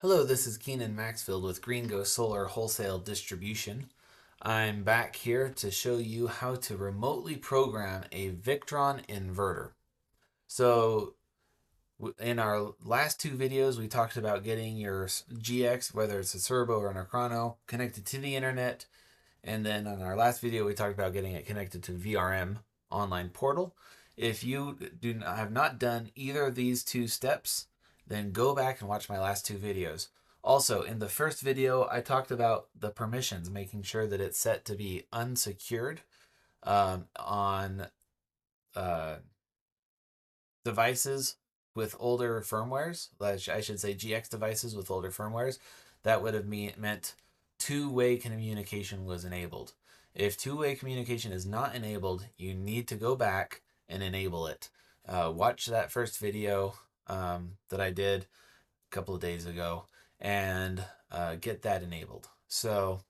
Hello, this is Keenan Maxfield with Green Go Solar Wholesale Distribution. I'm back here to show you how to remotely program a Victron inverter. So, in our last two videos, we talked about getting your GX, whether it's a Servo or an Acrono, connected to the internet. And then on our last video, we talked about getting it connected to VRM online portal. If you have not done either of these two steps, then go back and watch my last two videos. Also, in the first video, I talked about the permissions, making sure that it's set to be unsecured on uh, devices with older firmwares. I should say GX devices with older firmwares. That would have meant two-way communication was enabled. If two-way communication is not enabled, you need to go back and enable it. Watch that first video that I did a couple of days ago and get that enabled. So,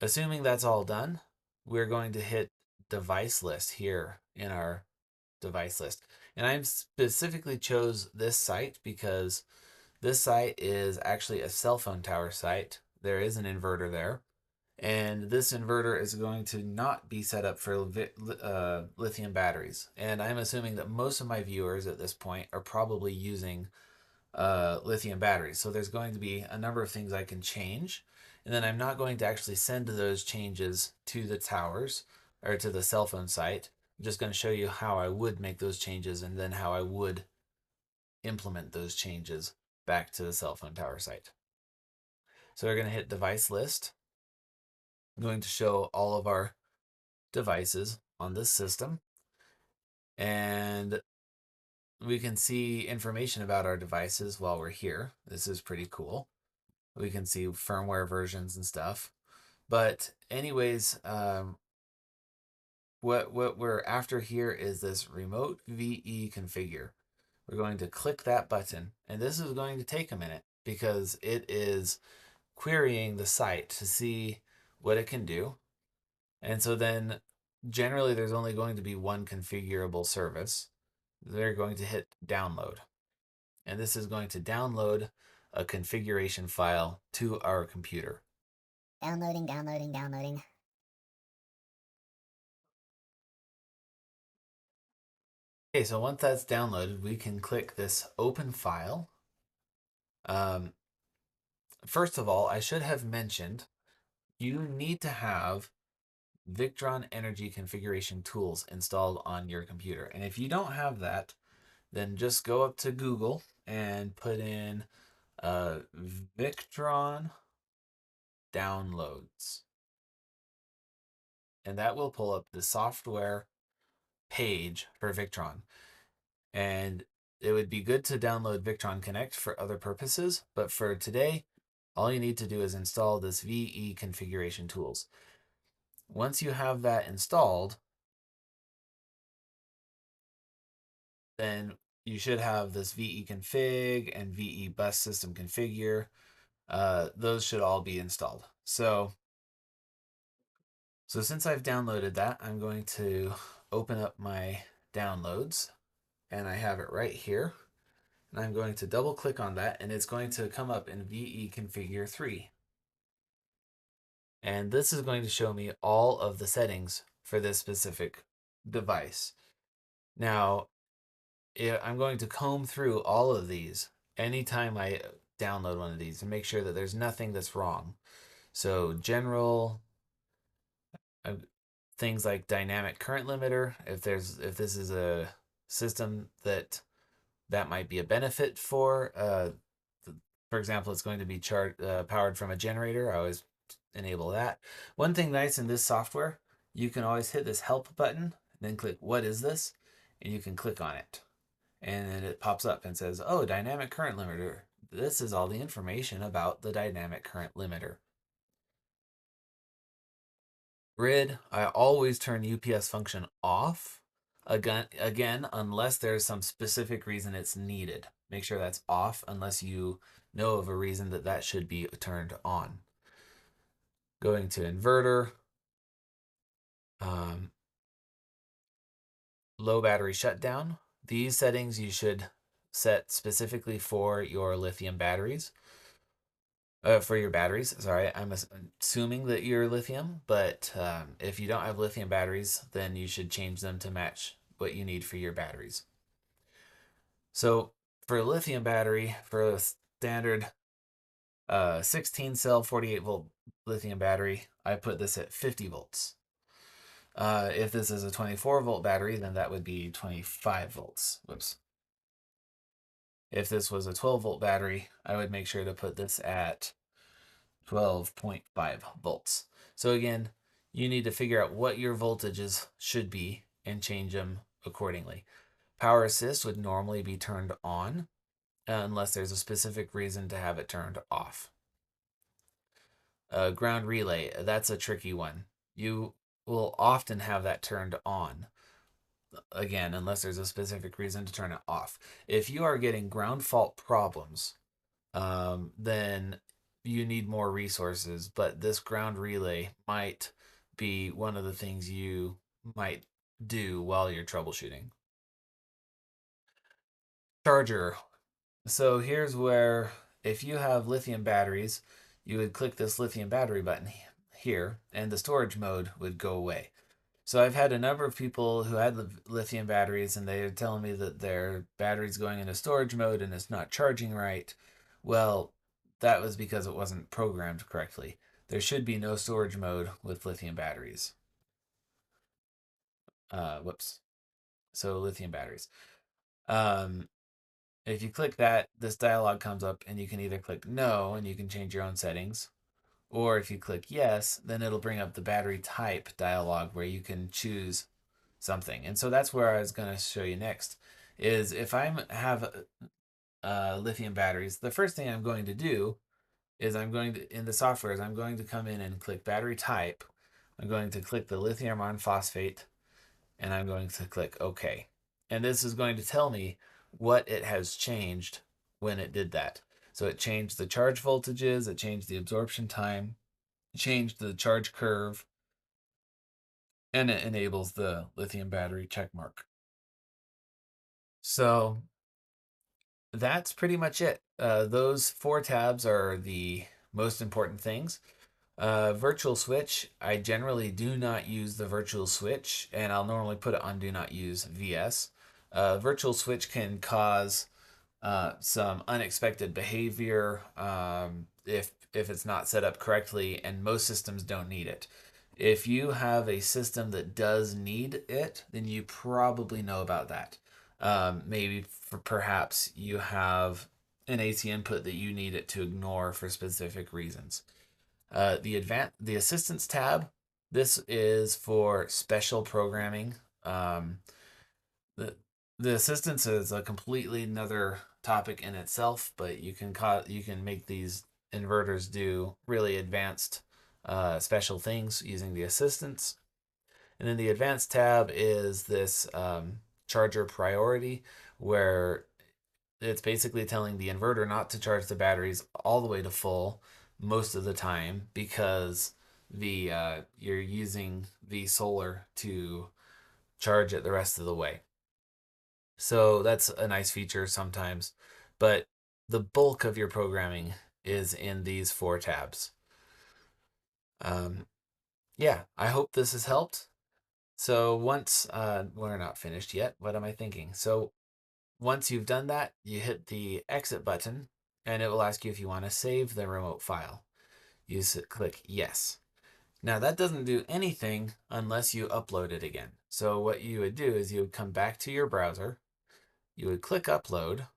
assuming that's all done, we're going to hit device list here in our device list. And I specifically chose this site because this site is actually a cell phone tower site. There is an inverter there. And this inverter is going to not be set up for lithium batteries. And I'm assuming that most of my viewers at this point are probably using lithium batteries. So there's going to be a number of things I can change. And then I'm not going to actually send those changes to the towers or to the cell phone site. I'm just going to show you how I would make those changes and then how I would implement those changes back to the cell phone tower site. So we're going to hit device list. I'm going to show all of our devices on this system. And we can see information about our devices while we're here. This is pretty cool. We can see firmware versions and stuff. But anyways, what we're after here is this remote VE configure. We're going to click that button, and this is going to take a minute because it is querying the site to see what it can do. And so then generally there's only going to be one configurable service. They're going to hit download. And this is going to download a configuration file to our computer. Downloading. Okay, so once that's downloaded, we can click this open file. First of all, I should have mentioned you need to have Victron Energy Configuration Tools installed on your computer. And if you don't have that, then just go up to Google and put in Victron downloads. And that will pull up the software page for Victron. And it would be good to download Victron Connect for other purposes, but for today, all you need to do is install this VE configuration tools. Once you have that installed, then you should have this VE config and VE bus system configure. Those should all be installed. So since I've downloaded that, I'm going to open up my downloads, and I have it right here. And I'm going to double click on that, and it's going to come up in VE configure 3. And this is going to show me all of the settings for this specific device. Now, I'm going to comb through all of these anytime I download one of these and make sure that there's nothing that's wrong. So general things like dynamic current limiter, if this is a system that might be a benefit for. For example, it's going to be powered from a generator. I always enable that. One thing nice in this software, you can always hit this help button, then click what is this, and you can click on it. And then it pops up and says, oh, dynamic current limiter. This is all the information about the dynamic current limiter. Grid, I always turn UPS function off. Again, unless there's some specific reason it's needed. Make sure that's off unless you know of a reason that should be turned on. Going to inverter, low battery shutdown. These settings you should set specifically for your lithium batteries. For your batteries, sorry, I'm assuming that you're lithium, but if you don't have lithium batteries, then you should change them to match what you need for your batteries. So for a lithium battery, for a standard 16 cell 48 volt lithium battery, I put this at 50 volts. If this is a 24-volt battery, then that would be 25 volts. Whoops. If this was a 12-volt battery, I would make sure to put this at 12.5 volts. So again, you need to figure out what your voltages should be and change them accordingly. Power assist would normally be turned on unless there's a specific reason to have it turned off. Ground relay, that's a tricky one. You will often have that turned on, again, unless there's a specific reason to turn it off. If you are getting ground fault problems, then you need more resources, but this ground relay might be one of the things you might do while you're troubleshooting. Charger. So here's where, if you have lithium batteries, you would click this lithium battery button here, and the storage mode would go away. So I've had a number of people who had lithium batteries, and they're telling me that their battery's going into storage mode and it's not charging right. Well, that was because it wasn't programmed correctly. There should be no storage mode with lithium batteries. Whoops. So lithium batteries. Um, if you click that, this dialog comes up, and you can either click no, and you can change your own settings, or if you click yes, then it'll bring up the battery type dialog where you can choose something. And so that's where I was going to show you next, is if I have lithium batteries, the first thing I'm going to do is I'm going to, in the software, is I'm going to come in and click battery type. I'm going to click the lithium iron phosphate, and I'm going to click OK. And this is going to tell me what it has changed when it did that. So it changed the charge voltages, it changed the absorption time, it changed the charge curve, and it enables the lithium battery check mark. So that's pretty much it. Those 4 tabs are the most important things. Virtual switch, I generally do not use the virtual switch, and I'll normally put it on do not use VS. Virtual switch can cause some unexpected behavior if it's not set up correctly, and most systems don't need it. If you have a system that does need it, then you probably know about that. Maybe perhaps you have an AC input that you need it to ignore for specific reasons. The assistance tab, this is for special programming. The the assistance is a completely another topic in itself, but you can make these inverters do really advanced special things using the assistance. And then the advanced tab is this charger priority, where it's basically telling the inverter not to charge the batteries all the way to full most of the time, because the you're using the solar to charge it the rest of the way. So that's a nice feature sometimes, but the bulk of your programming is in these 4 tabs. Yeah, I hope this has helped. So once we're not finished yet, what am I thinking? So once you've done that, you hit the exit button, and it will ask you if you want to save the remote file. You click yes. Now that doesn't do anything unless you upload it again. So what you would do is you would come back to your browser, you would click upload,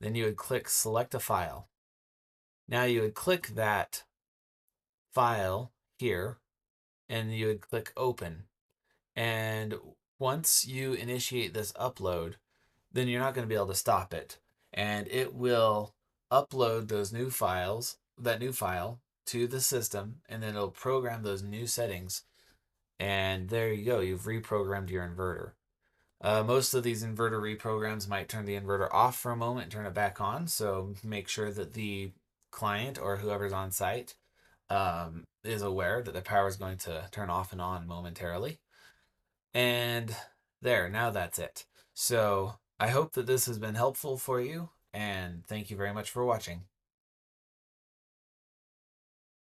then you would click select a file. Now you would click that file here, and you would click open. And once you initiate this upload, then you're not going to be able to stop it. And it will upload those new files, that new file, to the system, and then it'll program those new settings. And there you go, you've reprogrammed your inverter. Most of these inverter reprograms might turn the inverter off for a moment and turn it back on. So make sure that the client or whoever's on site is aware that the power is going to turn off and on momentarily. And there, now that's it. So I hope that this has been helpful for you, and thank you very much for watching.